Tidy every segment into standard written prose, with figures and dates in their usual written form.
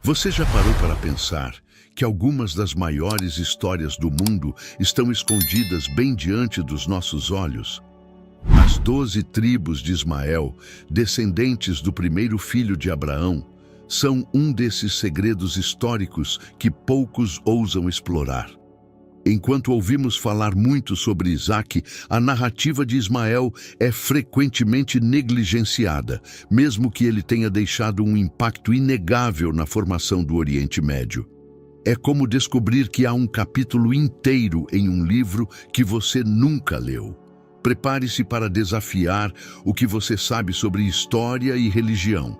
Você já parou para pensar que algumas das maiores histórias do mundo estão escondidas bem diante dos nossos olhos? As 12 tribos de Ismael, descendentes do primeiro filho de Abraão, são um desses segredos históricos que poucos ousam explorar. Enquanto ouvimos falar muito sobre Isaque, a narrativa de Ismael é frequentemente negligenciada, mesmo que ele tenha deixado um impacto inegável na formação do Oriente Médio. É como descobrir que há um capítulo inteiro em um livro que você nunca leu. Prepare-se para desafiar o que você sabe sobre história e religião.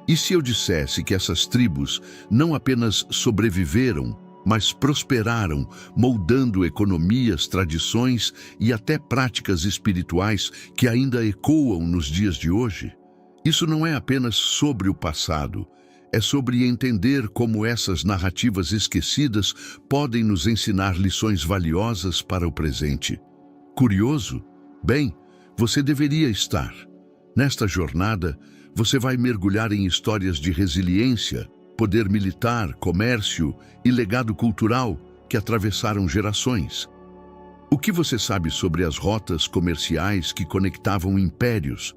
E se eu dissesse que essas tribos não apenas sobreviveram, mas prosperaram, moldando economias, tradições e até práticas espirituais que ainda ecoam nos dias de hoje? Isso não é apenas sobre o passado, é sobre entender como essas narrativas esquecidas podem nos ensinar lições valiosas para o presente. Curioso? Bem, você deveria estar. Nesta jornada, você vai mergulhar em histórias de resiliência, poder militar, comércio e legado cultural que atravessaram gerações. O que você sabe sobre as rotas comerciais que conectavam impérios?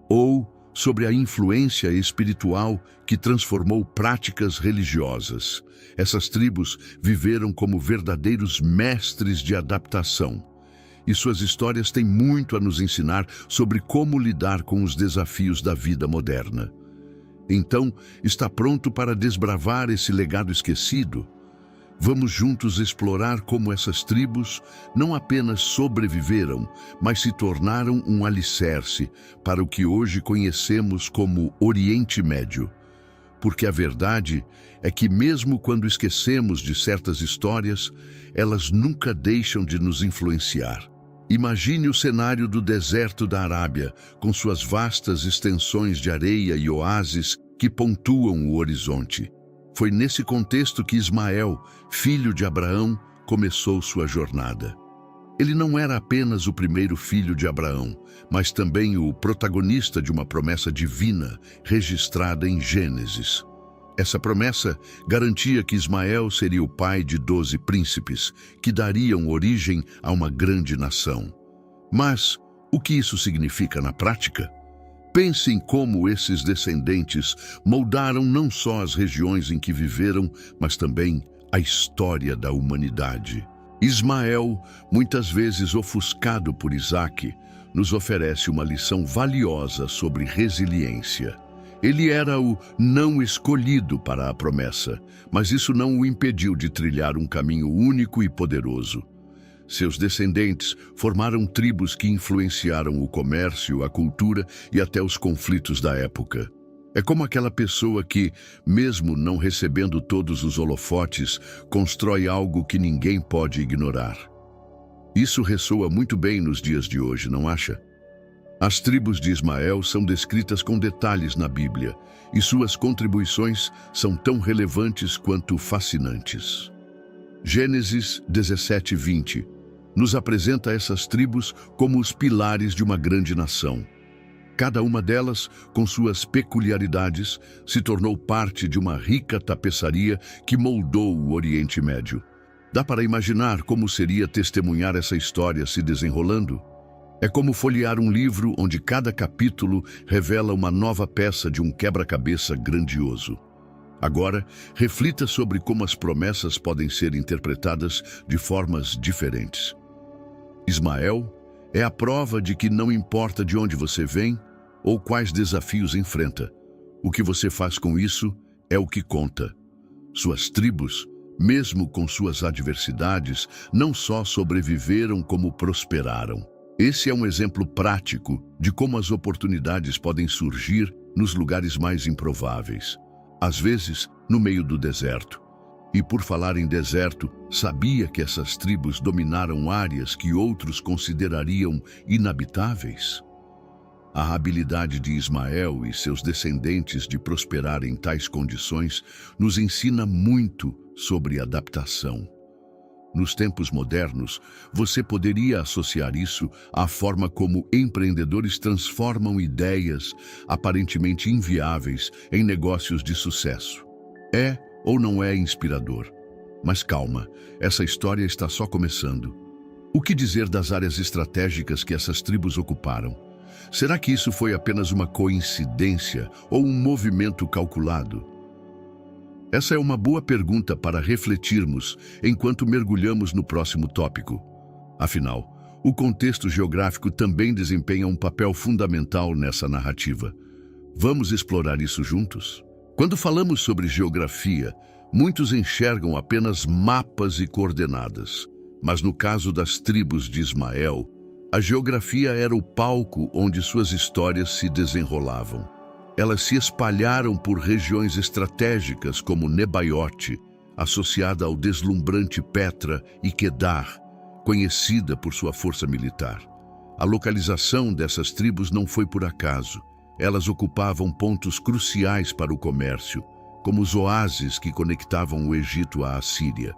Ou sobre a influência espiritual que transformou práticas religiosas? Essas tribos viveram como verdadeiros mestres de adaptação. E suas histórias têm muito a nos ensinar sobre como lidar com os desafios da vida moderna. Então, está pronto para desbravar esse legado esquecido? Vamos juntos explorar como essas tribos não apenas sobreviveram, mas se tornaram um alicerce para o que hoje conhecemos como Oriente Médio. Porque a verdade é que mesmo quando esquecemos de certas histórias, elas nunca deixam de nos influenciar. Imagine o cenário do deserto da Arábia, com suas vastas extensões de areia e oásis que pontuam o horizonte. Foi nesse contexto que Ismael, filho de Abraão, começou sua jornada. Ele não era apenas o primeiro filho de Abraão, mas também o protagonista de uma promessa divina registrada em Gênesis. Essa promessa garantia que Ismael seria o pai de 12 príncipes, que dariam origem a uma grande nação. Mas o que isso significa na prática? Pense em como esses descendentes moldaram não só as regiões em que viveram, mas também a história da humanidade. Ismael, muitas vezes ofuscado por Isaque, nos oferece uma lição valiosa sobre resiliência. Ele era o não escolhido para a promessa, mas isso não o impediu de trilhar um caminho único e poderoso. Seus descendentes formaram tribos que influenciaram o comércio, a cultura e até os conflitos da época. É como aquela pessoa que, mesmo não recebendo todos os holofotes, constrói algo que ninguém pode ignorar. Isso ressoa muito bem nos dias de hoje, não acha? As tribos de Ismael são descritas com detalhes na Bíblia, e suas contribuições são tão relevantes quanto fascinantes. Gênesis 17:20 nos apresenta essas tribos como os pilares de uma grande nação. Cada uma delas, com suas peculiaridades, se tornou parte de uma rica tapeçaria que moldou o Oriente Médio. Dá para imaginar como seria testemunhar essa história se desenrolando? É como folhear um livro onde cada capítulo revela uma nova peça de um quebra-cabeça grandioso. Agora, reflita sobre como as promessas podem ser interpretadas de formas diferentes. Ismael é a prova de que não importa de onde você vem ou quais desafios enfrenta, o que você faz com isso é o que conta. Suas tribos, mesmo com suas adversidades, não só sobreviveram como prosperaram. Esse é um exemplo prático de como as oportunidades podem surgir nos lugares mais improváveis. Às vezes, no meio do deserto. E por falar em deserto, sabia que essas tribos dominaram áreas que outros considerariam inabitáveis? A habilidade de Ismael e seus descendentes de prosperar em tais condições nos ensina muito sobre adaptação. Nos tempos modernos, você poderia associar isso à forma como empreendedores transformam ideias aparentemente inviáveis em negócios de sucesso. É ou não é inspirador? Mas calma, essa história está só começando. O que dizer das áreas estratégicas que essas tribos ocuparam? Será que isso foi apenas uma coincidência ou um movimento calculado? Essa é uma boa pergunta para refletirmos enquanto mergulhamos no próximo tópico. Afinal, o contexto geográfico também desempenha um papel fundamental nessa narrativa. Vamos explorar isso juntos? Quando falamos sobre geografia, muitos enxergam apenas mapas e coordenadas. Mas no caso das tribos de Ismael, a geografia era o palco onde suas histórias se desenrolavam. Elas se espalharam por regiões estratégicas como Nebaiote, associada ao deslumbrante Petra, e Quedar, conhecida por sua força militar. A localização dessas tribos não foi por acaso. Elas ocupavam pontos cruciais para o comércio, como os oásis que conectavam o Egito à Assíria.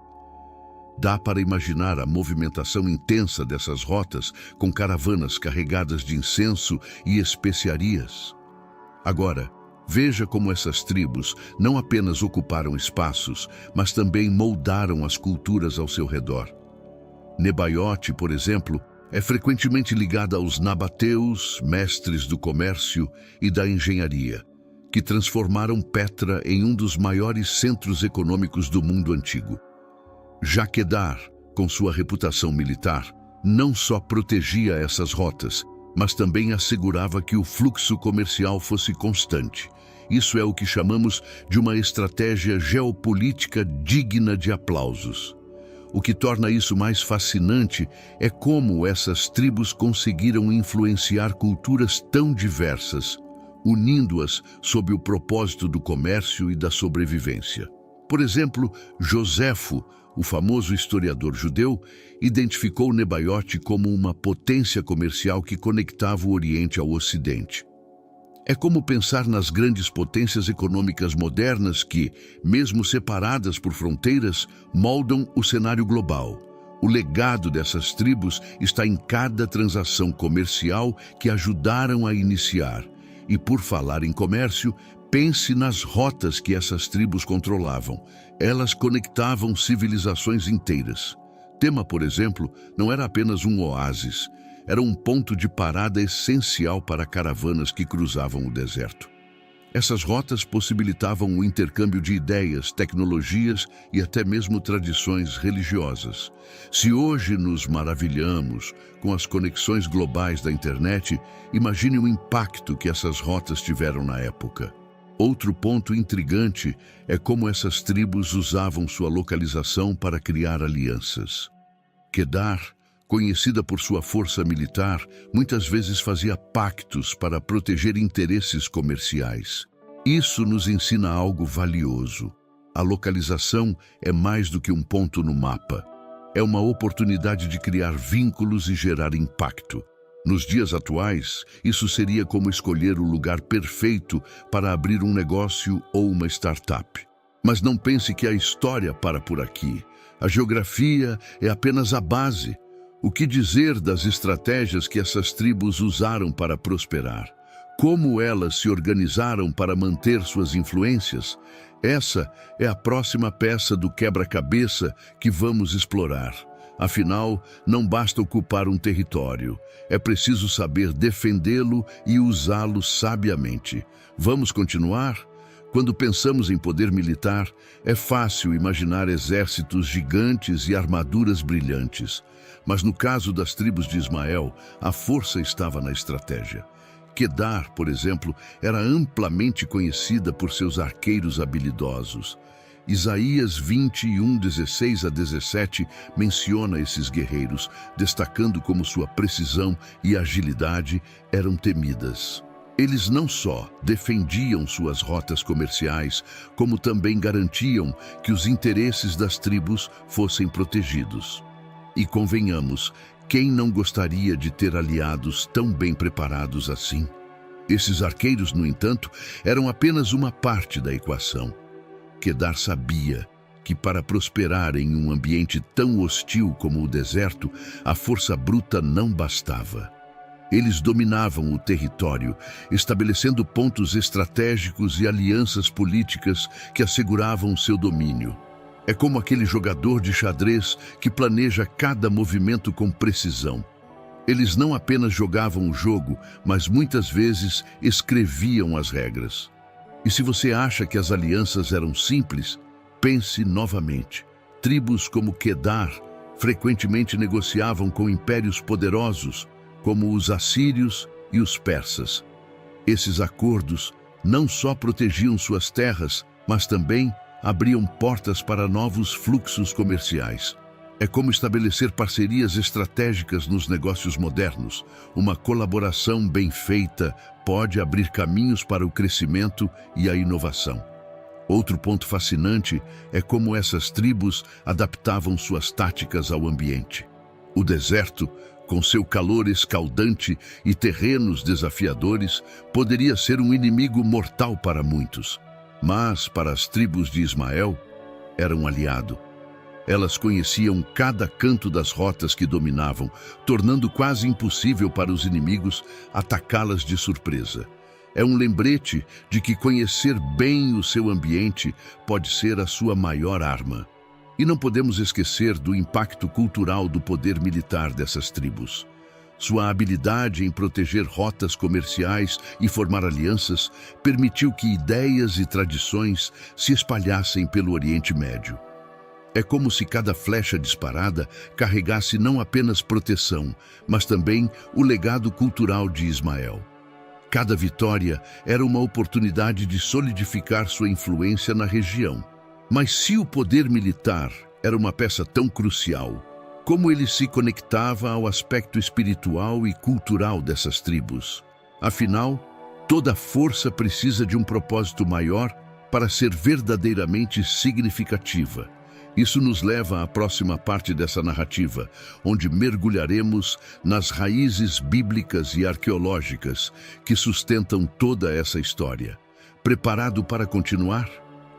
Dá para imaginar a movimentação intensa dessas rotas com caravanas carregadas de incenso e especiarias. Agora, veja como essas tribos não apenas ocuparam espaços, mas também moldaram as culturas ao seu redor. Nebaiote, por exemplo, é frequentemente ligada aos nabateus, mestres do comércio e da engenharia, que transformaram Petra em um dos maiores centros econômicos do mundo antigo. Já Quedar, com sua reputação militar, não só protegia essas rotas, mas também assegurava que o fluxo comercial fosse constante. Isso é o que chamamos de uma estratégia geopolítica digna de aplausos. O que torna isso mais fascinante é como essas tribos conseguiram influenciar culturas tão diversas, unindo-as sob o propósito do comércio e da sobrevivência. Por exemplo, Joséfo, o famoso historiador judeu, identificou Nebaiote como uma potência comercial que conectava o Oriente ao Ocidente. É como pensar nas grandes potências econômicas modernas que, mesmo separadas por fronteiras, moldam o cenário global. O legado dessas tribos está em cada transação comercial que ajudaram a iniciar. E por falar em comércio, pense nas rotas que essas tribos controlavam. Elas conectavam civilizações inteiras. Tema, por exemplo, não era apenas um oásis. Era um ponto de parada essencial para caravanas que cruzavam o deserto. Essas rotas possibilitavam o intercâmbio de ideias, tecnologias e até mesmo tradições religiosas. Se hoje nos maravilhamos com as conexões globais da internet, imagine o impacto que essas rotas tiveram na época. Outro ponto intrigante é como essas tribos usavam sua localização para criar alianças. Quedar, conhecida por sua força militar, muitas vezes fazia pactos para proteger interesses comerciais. Isso nos ensina algo valioso. A localização é mais do que um ponto no mapa. É uma oportunidade de criar vínculos e gerar impacto. Nos dias atuais, isso seria como escolher o lugar perfeito para abrir um negócio ou uma startup. Mas não pense que a história para por aqui. A geografia é apenas a base. O que dizer das estratégias que essas tribos usaram para prosperar? Como elas se organizaram para manter suas influências? Essa é a próxima peça do quebra-cabeça que vamos explorar. Afinal, não basta ocupar um território, é preciso saber defendê-lo e usá-lo sabiamente. Vamos continuar? Quando pensamos em poder militar, é fácil imaginar exércitos gigantes e armaduras brilhantes. Mas no caso das tribos de Ismael, a força estava na estratégia. Quedar, por exemplo, era amplamente conhecida por seus arqueiros habilidosos. Isaías 21, 16 a 17 menciona esses guerreiros, destacando como sua precisão e agilidade eram temidas. Eles não só defendiam suas rotas comerciais, como também garantiam que os interesses das tribos fossem protegidos. E convenhamos, quem não gostaria de ter aliados tão bem preparados assim? Esses arqueiros, no entanto, eram apenas uma parte da equação. Quedar sabia que para prosperar em um ambiente tão hostil como o deserto, a força bruta não bastava. Eles dominavam o território, estabelecendo pontos estratégicos e alianças políticas que asseguravam seu domínio. É como aquele jogador de xadrez que planeja cada movimento com precisão. Eles não apenas jogavam o jogo, mas muitas vezes escreviam as regras. E se você acha que as alianças eram simples, pense novamente. Tribos como Quedar frequentemente negociavam com impérios poderosos, como os assírios e os persas. Esses acordos não só protegiam suas terras, mas também abriam portas para novos fluxos comerciais. É como estabelecer parcerias estratégicas nos negócios modernos. Uma colaboração bem feita pode abrir caminhos para o crescimento e a inovação. Outro ponto fascinante é como essas tribos adaptavam suas táticas ao ambiente. O deserto, com seu calor escaldante e terrenos desafiadores, poderia ser um inimigo mortal para muitos. Mas, para as tribos de Ismael, era um aliado. Elas conheciam cada canto das rotas que dominavam, tornando quase impossível para os inimigos atacá-las de surpresa. É um lembrete de que conhecer bem o seu ambiente pode ser a sua maior arma. E não podemos esquecer do impacto cultural do poder militar dessas tribos. Sua habilidade em proteger rotas comerciais e formar alianças permitiu que ideias e tradições se espalhassem pelo Oriente Médio. É como se cada flecha disparada carregasse não apenas proteção, mas também o legado cultural de Ismael. Cada vitória era uma oportunidade de solidificar sua influência na região. Mas se o poder militar era uma peça tão crucial, como ele se conectava ao aspecto espiritual e cultural dessas tribos? Afinal, toda força precisa de um propósito maior para ser verdadeiramente significativa. Isso nos leva à próxima parte dessa narrativa, onde mergulharemos nas raízes bíblicas e arqueológicas que sustentam toda essa história. Preparado para continuar?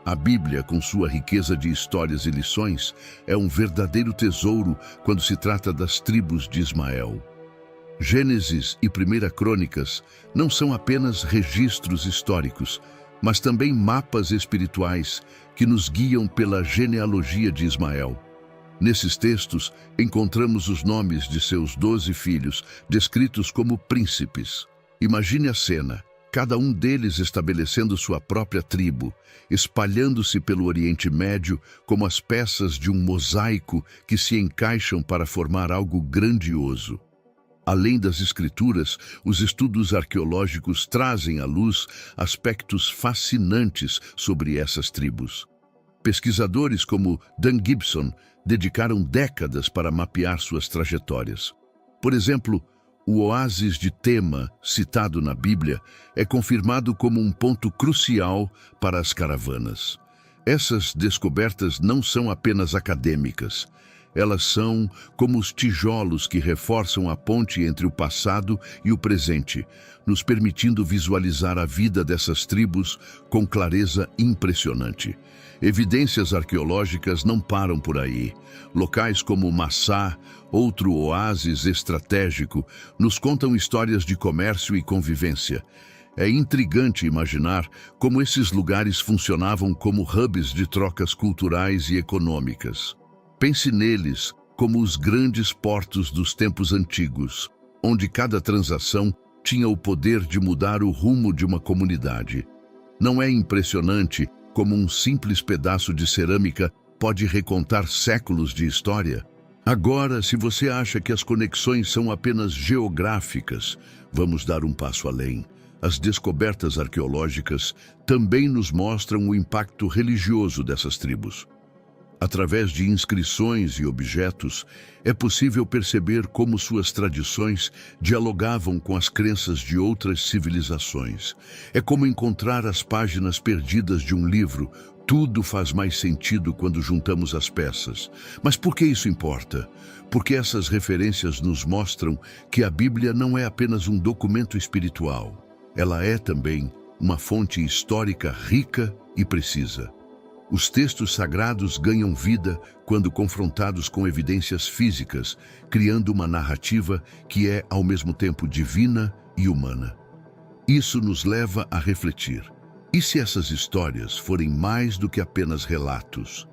A Bíblia, com sua riqueza de histórias e lições, é um verdadeiro tesouro quando se trata das tribos de Ismael. Gênesis e 1 Crônicas não são apenas registros históricos, mas também mapas espirituais que nos guiam pela genealogia de Ismael. Nesses textos, encontramos os nomes de seus 12 filhos, descritos como príncipes. Imagine a cena, cada um deles estabelecendo sua própria tribo, espalhando-se pelo Oriente Médio como as peças de um mosaico que se encaixam para formar algo grandioso. Além das escrituras, os estudos arqueológicos trazem à luz aspectos fascinantes sobre essas tribos. Pesquisadores como Dan Gibson dedicaram décadas para mapear suas trajetórias. Por exemplo, o oásis de Tema, citado na Bíblia, é confirmado como um ponto crucial para as caravanas. Essas descobertas não são apenas acadêmicas. Elas são como os tijolos que reforçam a ponte entre o passado e o presente, nos permitindo visualizar a vida dessas tribos com clareza impressionante. Evidências arqueológicas não param por aí. Locais como Massá, outro oásis estratégico, nos contam histórias de comércio e convivência. É intrigante imaginar como esses lugares funcionavam como hubs de trocas culturais e econômicas. Pense neles como os grandes portos dos tempos antigos, onde cada transação tinha o poder de mudar o rumo de uma comunidade. Não é impressionante como um simples pedaço de cerâmica pode recontar séculos de história? Agora, se você acha que as conexões são apenas geográficas, vamos dar um passo além. As descobertas arqueológicas também nos mostram o impacto religioso dessas tribos. Através de inscrições e objetos, é possível perceber como suas tradições dialogavam com as crenças de outras civilizações. É como encontrar as páginas perdidas de um livro. Tudo faz mais sentido quando juntamos as peças. Mas por que isso importa? Porque essas referências nos mostram que a Bíblia não é apenas um documento espiritual. Ela é também uma fonte histórica rica e precisa. Os textos sagrados ganham vida quando confrontados com evidências físicas, criando uma narrativa que é, ao mesmo tempo, divina e humana. Isso nos leva a refletir. E se essas histórias forem mais do que apenas relatos?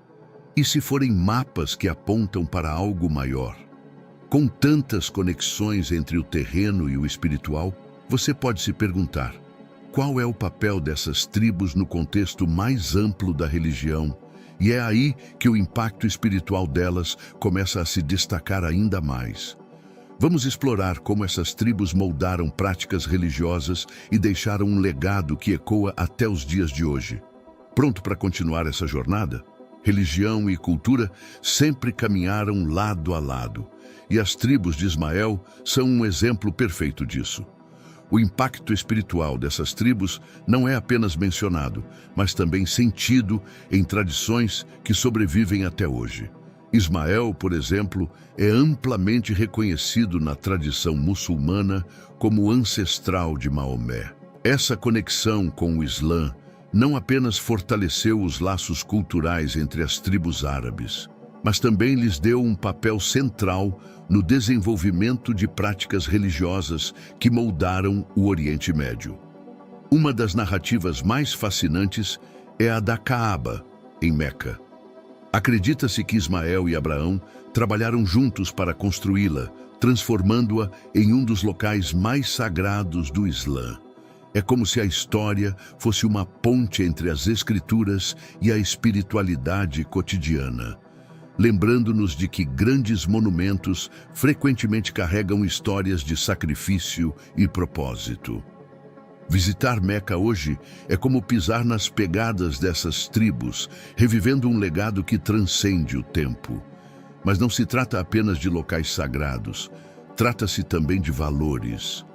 E se forem mapas que apontam para algo maior? Com tantas conexões entre o terreno e o espiritual, você pode se perguntar: qual é o papel dessas tribos no contexto mais amplo da religião? E é aí que o impacto espiritual delas começa a se destacar ainda mais. Vamos explorar como essas tribos moldaram práticas religiosas e deixaram um legado que ecoa até os dias de hoje. Pronto para continuar essa jornada? Religião e cultura sempre caminharam lado a lado, e as tribos de Ismael são um exemplo perfeito disso. O impacto espiritual dessas tribos não é apenas mencionado, mas também sentido em tradições que sobrevivem até hoje. Ismael, por exemplo, é amplamente reconhecido na tradição muçulmana como ancestral de Maomé. Essa conexão com o Islã não apenas fortaleceu os laços culturais entre as tribos árabes, mas também lhes deu um papel central no desenvolvimento de práticas religiosas que moldaram o Oriente Médio. Uma das narrativas mais fascinantes é a da Caaba, em Meca. Acredita-se que Ismael e Abraão trabalharam juntos para construí-la, transformando-a em um dos locais mais sagrados do Islã. É como se a história fosse uma ponte entre as escrituras e a espiritualidade cotidiana, lembrando-nos de que grandes monumentos frequentemente carregam histórias de sacrifício e propósito. Visitar Meca hoje é como pisar nas pegadas dessas tribos, revivendo um legado que transcende o tempo. Mas não se trata apenas de locais sagrados, trata-se também de valores.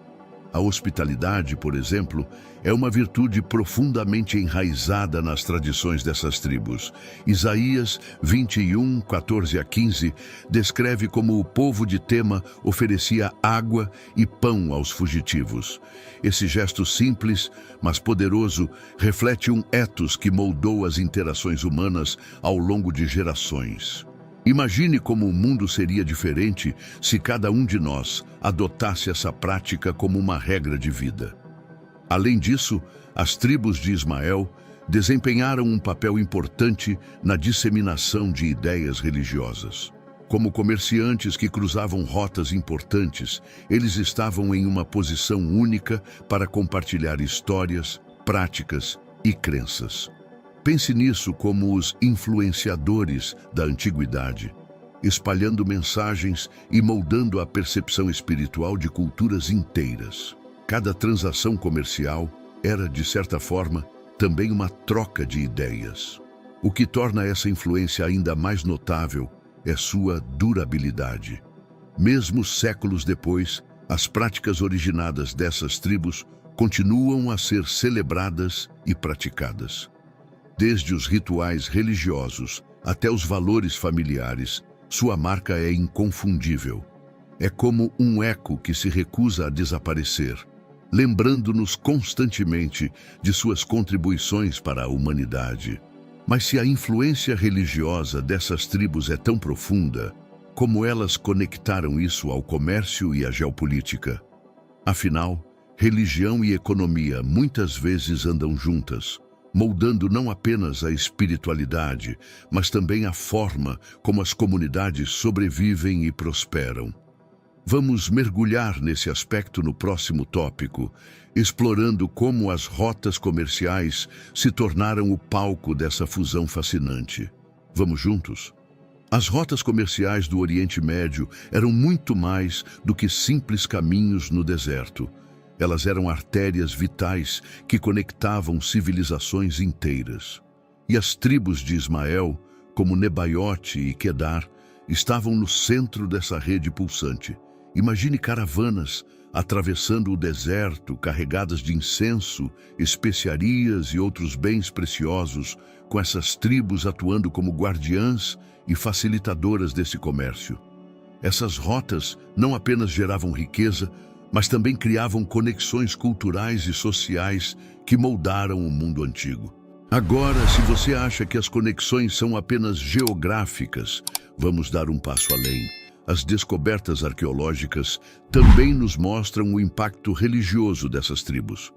A hospitalidade, por exemplo, é uma virtude profundamente enraizada nas tradições dessas tribos. Isaías 21, 14 a 15, descreve como o povo de Tema oferecia água e pão aos fugitivos. Esse gesto simples, mas poderoso, reflete um ethos que moldou as interações humanas ao longo de gerações. Imagine como o mundo seria diferente se cada um de nós adotasse essa prática como uma regra de vida. Além disso, as tribos de Ismael desempenharam um papel importante na disseminação de ideias religiosas. Como comerciantes que cruzavam rotas importantes, eles estavam em uma posição única para compartilhar histórias, práticas e crenças. Pense nisso como os influenciadores da antiguidade, espalhando mensagens e moldando a percepção espiritual de culturas inteiras. Cada transação comercial era, de certa forma, também uma troca de ideias. O que torna essa influência ainda mais notável é sua durabilidade. Mesmo séculos depois, as práticas originadas dessas tribos continuam a ser celebradas e praticadas. Desde os rituais religiosos até os valores familiares, sua marca é inconfundível. É como um eco que se recusa a desaparecer, lembrando-nos constantemente de suas contribuições para a humanidade. Mas se a influência religiosa dessas tribos é tão profunda, como elas conectaram isso ao comércio e à geopolítica? Afinal, religião e economia muitas vezes andam juntas, moldando não apenas a espiritualidade, mas também a forma como as comunidades sobrevivem e prosperam. Vamos mergulhar nesse aspecto no próximo tópico, explorando como as rotas comerciais se tornaram o palco dessa fusão fascinante. Vamos juntos? As rotas comerciais do Oriente Médio eram muito mais do que simples caminhos no deserto. Elas eram artérias vitais que conectavam civilizações inteiras. E as tribos de Ismael, como Nebaiote e Quedar, estavam no centro dessa rede pulsante. Imagine caravanas atravessando o deserto, carregadas de incenso, especiarias e outros bens preciosos, com essas tribos atuando como guardiãs e facilitadoras desse comércio. Essas rotas não apenas geravam riqueza, mas também criavam conexões culturais e sociais que moldaram o mundo antigo. Agora, se você acha que as conexões são apenas geográficas, vamos dar um passo além. As descobertas arqueológicas também nos mostram o impacto religioso dessas tribos.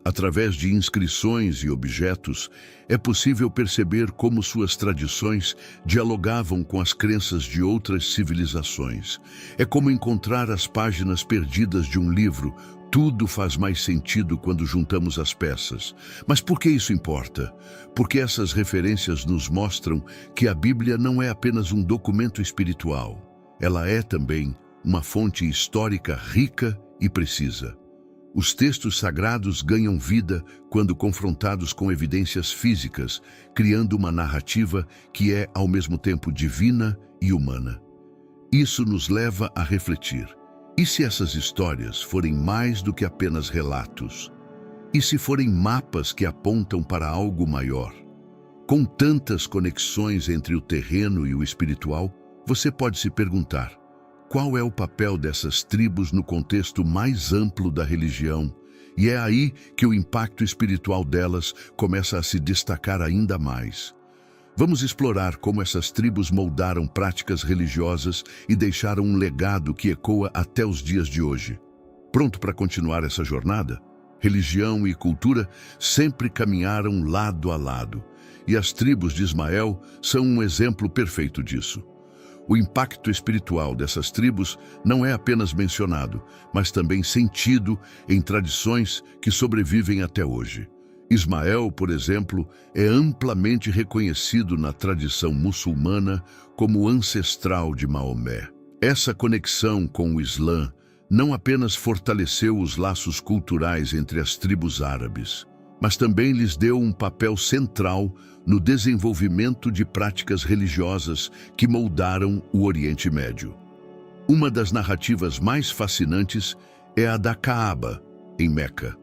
Através de inscrições e objetos, é possível perceber como suas tradições dialogavam com as crenças de outras civilizações. É como encontrar as páginas perdidas de um livro. Tudo faz mais sentido quando juntamos as peças. Mas por que isso importa? Porque essas referências nos mostram que a Bíblia não é apenas um documento espiritual. Ela é também uma fonte histórica rica e precisa. Os textos sagrados ganham vida quando confrontados com evidências físicas, criando uma narrativa que é, ao mesmo tempo, divina e humana. Isso nos leva a refletir. E se essas histórias forem mais do que apenas relatos? E se forem mapas que apontam para algo maior? Com tantas conexões entre o terreno e o espiritual, você pode se perguntar: qual é o papel dessas tribos no contexto mais amplo da religião? E é aí que o impacto espiritual delas começa a se destacar ainda mais. Vamos explorar como essas tribos moldaram práticas religiosas e deixaram um legado que ecoa até os dias de hoje. Pronto para continuar essa jornada? Religião e cultura sempre caminharam lado a lado, e as tribos de Ismael são um exemplo perfeito disso. O impacto espiritual dessas tribos não é apenas mencionado, mas também sentido em tradições que sobrevivem até hoje. Ismael, por exemplo, é amplamente reconhecido na tradição muçulmana como ancestral de Maomé. Essa conexão com o Islã não apenas fortaleceu os laços culturais entre as tribos árabes, mas também lhes deu um papel central no desenvolvimento de práticas religiosas que moldaram o Oriente Médio. Uma das narrativas mais fascinantes é a da Caaba, em Meca.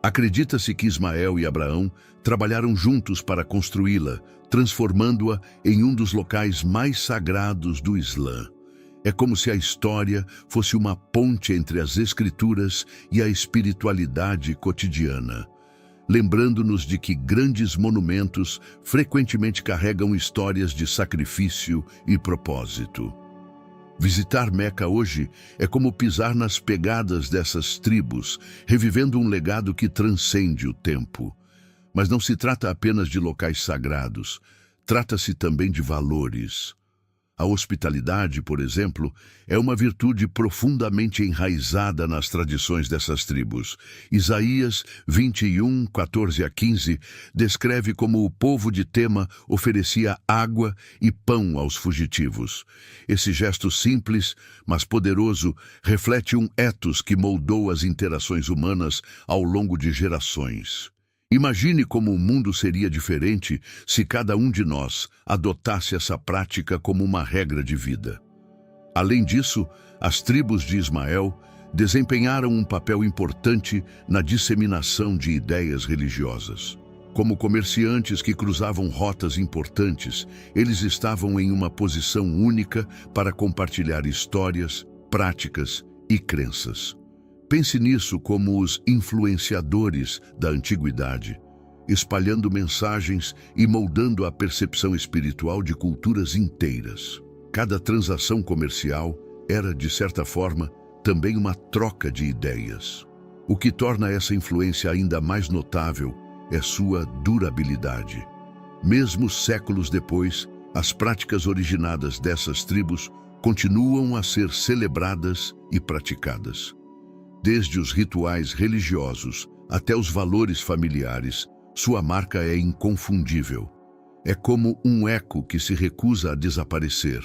Acredita-se que Ismael e Abraão trabalharam juntos para construí-la, transformando-a em um dos locais mais sagrados do Islã. É como se a história fosse uma ponte entre as escrituras e a espiritualidade cotidiana, lembrando-nos de que grandes monumentos frequentemente carregam histórias de sacrifício e propósito. Visitar Meca hoje é como pisar nas pegadas dessas tribos, revivendo um legado que transcende o tempo. Mas não se trata apenas de locais sagrados, trata-se também de valores. A hospitalidade, por exemplo, é uma virtude profundamente enraizada nas tradições dessas tribos. Isaías 21, 14 a 15, descreve como o povo de Tema oferecia água e pão aos fugitivos. Esse gesto simples, mas poderoso, reflete um ethos que moldou as interações humanas ao longo de gerações. Imagine como o mundo seria diferente se cada um de nós adotasse essa prática como uma regra de vida. Além disso, as tribos de Ismael desempenharam um papel importante na disseminação de ideias religiosas. Como comerciantes que cruzavam rotas importantes, eles estavam em uma posição única para compartilhar histórias, práticas e crenças. Pense nisso como os influenciadores da antiguidade, espalhando mensagens e moldando a percepção espiritual de culturas inteiras. Cada transação comercial era, de certa forma, também uma troca de ideias. O que torna essa influência ainda mais notável é sua durabilidade. Mesmo séculos depois, as práticas originadas dessas tribos continuam a ser celebradas e praticadas. Desde os rituais religiosos até os valores familiares, sua marca é inconfundível. É como um eco que se recusa a desaparecer,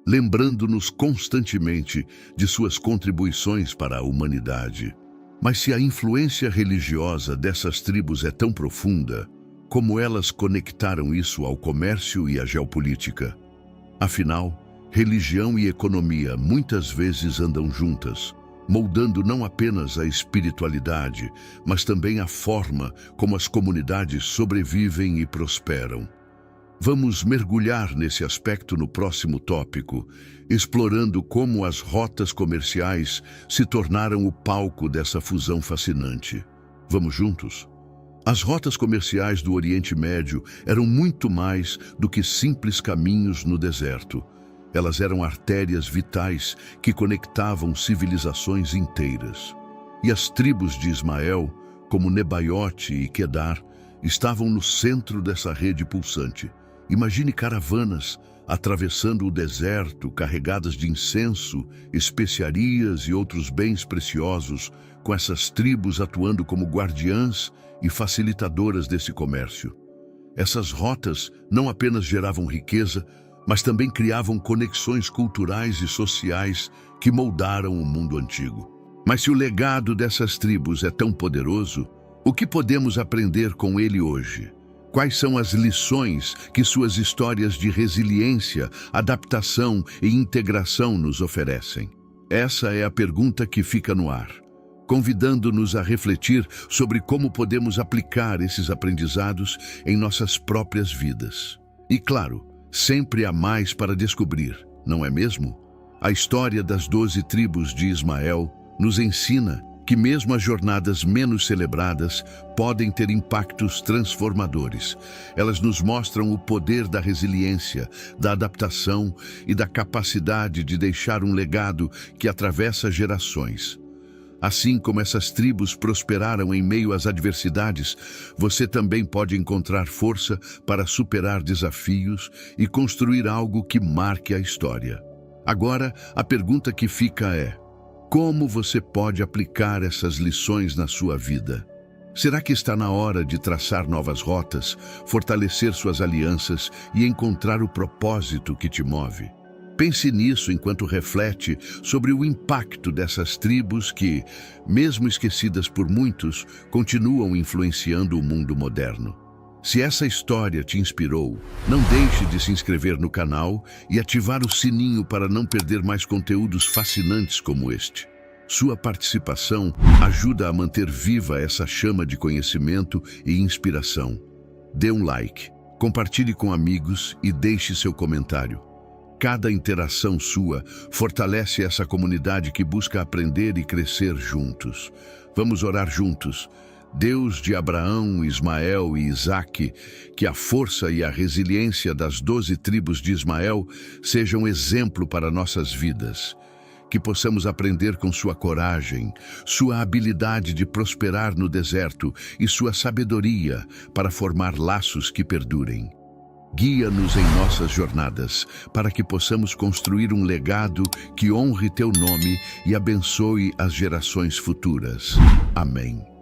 lembrando-nos constantemente de suas contribuições para a humanidade. Mas se a influência religiosa dessas tribos é tão profunda, como elas conectaram isso ao comércio e à geopolítica? Afinal, religião e economia muitas vezes andam juntas, moldando não apenas a espiritualidade, mas também a forma como as comunidades sobrevivem e prosperam. Vamos mergulhar nesse aspecto no próximo tópico, explorando como as rotas comerciais se tornaram o palco dessa fusão fascinante. Vamos juntos? As rotas comerciais do Oriente Médio eram muito mais do que simples caminhos no deserto. Elas eram artérias vitais que conectavam civilizações inteiras. E as tribos de Ismael, como Nebaiote e Quedar, estavam no centro dessa rede pulsante. Imagine caravanas atravessando o deserto, carregadas de incenso, especiarias e outros bens preciosos, com essas tribos atuando como guardiãs e facilitadoras desse comércio. Essas rotas não apenas geravam riqueza, mas também criavam conexões culturais e sociais que moldaram o mundo antigo. Mas se o legado dessas tribos é tão poderoso, o que podemos aprender com ele hoje? Quais são as lições que suas histórias de resiliência, adaptação e integração nos oferecem? Essa é a pergunta que fica no ar, convidando-nos a refletir sobre como podemos aplicar esses aprendizados em nossas próprias vidas. E claro, sempre há mais para descobrir, não é mesmo? A história das 12 tribos de Ismael nos ensina que mesmo as jornadas menos celebradas podem ter impactos transformadores. Elas nos mostram o poder da resiliência, da adaptação e da capacidade de deixar um legado que atravessa gerações. Assim como essas tribos prosperaram em meio às adversidades, você também pode encontrar força para superar desafios e construir algo que marque a história. Agora, a pergunta que fica é: como você pode aplicar essas lições na sua vida? Será que está na hora de traçar novas rotas, fortalecer suas alianças e encontrar o propósito que te move? Pense nisso enquanto reflete sobre o impacto dessas tribos que, mesmo esquecidas por muitos, continuam influenciando o mundo moderno. Se essa história te inspirou, não deixe de se inscrever no canal e ativar o sininho para não perder mais conteúdos fascinantes como este. Sua participação ajuda a manter viva essa chama de conhecimento e inspiração. Dê um like, compartilhe com amigos e deixe seu comentário. Cada interação sua fortalece essa comunidade que busca aprender e crescer juntos. Vamos orar juntos. Deus de Abraão, Ismael e Isaque, que a força e a resiliência das 12 tribos de Ismael sejam exemplo para nossas vidas. Que possamos aprender com sua coragem, sua habilidade de prosperar no deserto e sua sabedoria para formar laços que perdurem. Guia-nos em nossas jornadas, para que possamos construir um legado que honre teu nome e abençoe as gerações futuras. Amém.